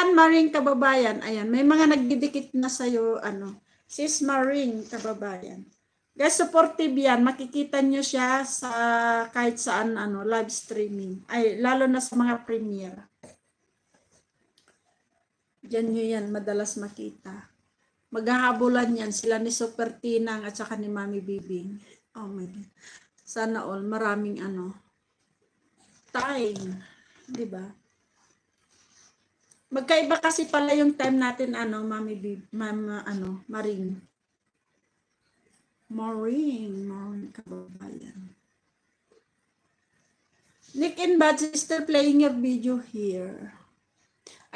Ayan, Maring kababayan. Ayan, may mga nagdidikit na sa'yo, ano. Sis Maring kababayan. Guys, supportive yan. Makikita nyo siya sa kahit saan, ano, live streaming. Ay, lalo na sa mga premiere. Diyan nyo yan, madalas makita. Maghahabulan yan. Sila ni Super Tinang at saka ni Mami Bibing. Oh my God. Sana all, maraming ano, time. Diba? Magkaiba kasi pala yung time natin, ano, Mami Bib, Mama, ano, Maring. Maring kababayan. Nick and Bats is still playing your video here.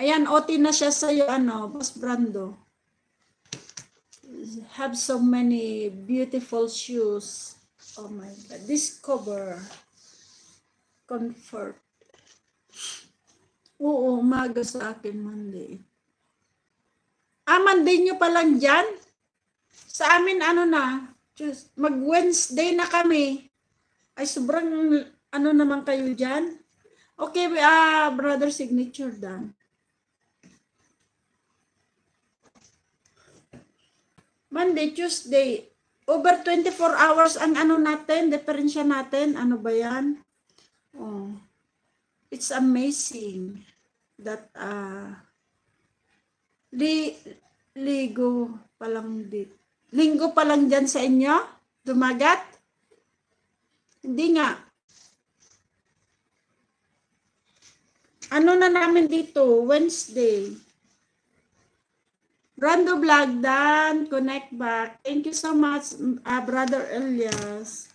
Ayan, OT na siya sa'yo, ano, Boss Brando. Have so many beautiful shoes. Oh my God. Discover. Comfort. Oo, umaga sa akin Monday. Monday nyo pa lang dyan? Sa amin, ano na, mag-Wednesday na kami. Ay, sobrang, ano naman kayo dyan? Okay, brother signature dan. Monday, Tuesday. Over 24 hours ang ano natin, diferensya natin. Ano ba yan? Oh. It's amazing that linggo pa lang dyan sa inyo? Dumagat? Hindi nga. Ano na namin dito? Wednesday. Brando Vlog Dan, connect back. Thank you so much, Brother Elias.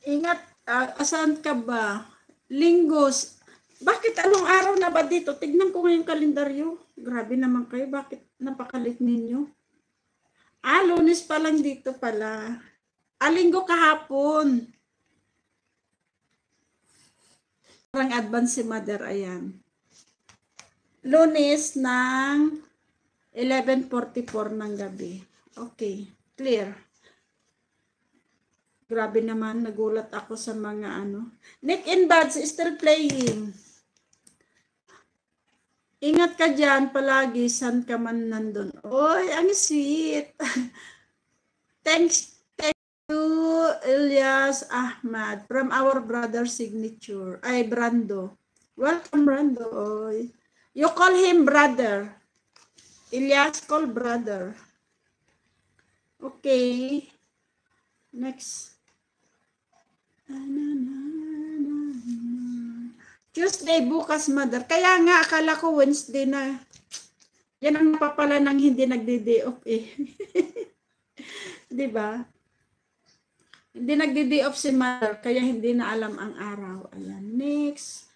Ingat, asan ka ba? Linggos. Bakit anong araw na ba dito? Tignan ko ngayong kalendaryo. Grabe naman kayo. Bakit napakalit ninyo? Lunes pa lang dito pala. Linggo kahapon. Parang advance si Mother, ayan. Lunes ng 11:44 ng gabi. Okay, clear. Grabe naman, nagulat ako sa mga ano. Nick and Buds is still playing. Ingat ka dyan palagi, saan ka man nandun. Oy, ang sweet. Thank you, Elias Ahmad, from our brother signature. Ay, Brando. Welcome, Brando. Oy. You call him brother. Elias call brother. Okay. Next. Tuesday bukas, Mother. Kaya nga, akala ko Wednesday na. Yan ang napapala ng hindi nagdi-day off eh. Diba? Hindi nagdi-day off si Mother, kaya hindi na alam ang araw. Ayan. Next.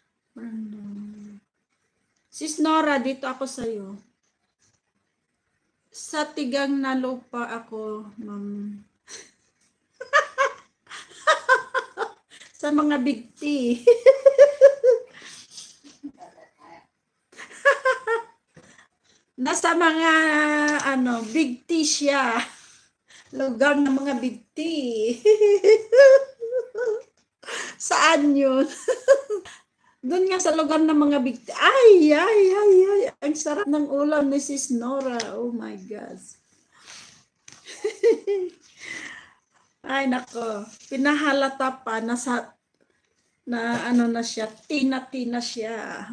Sis Nora, dito ako sa'yo. Sa tigang na lupa ako, ma'am. Sa mga big T. Nasa mga ano, big T siya. Lugar ng mga big T. Saan yun? Doon nga sa lugar ng mga big T. Ay. Ang sarap ng ulam ni Sis Nora. Oh my God. Ay, nako. Pinahalata pa na ano na siya. Tina siya.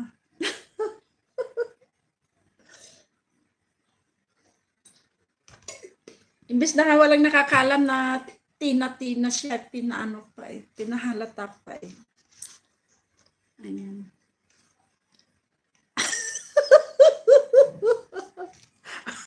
Imbes na walang nakakalam na tina siya, pinaano pa eh. Pinahalata pa eh. Ayan.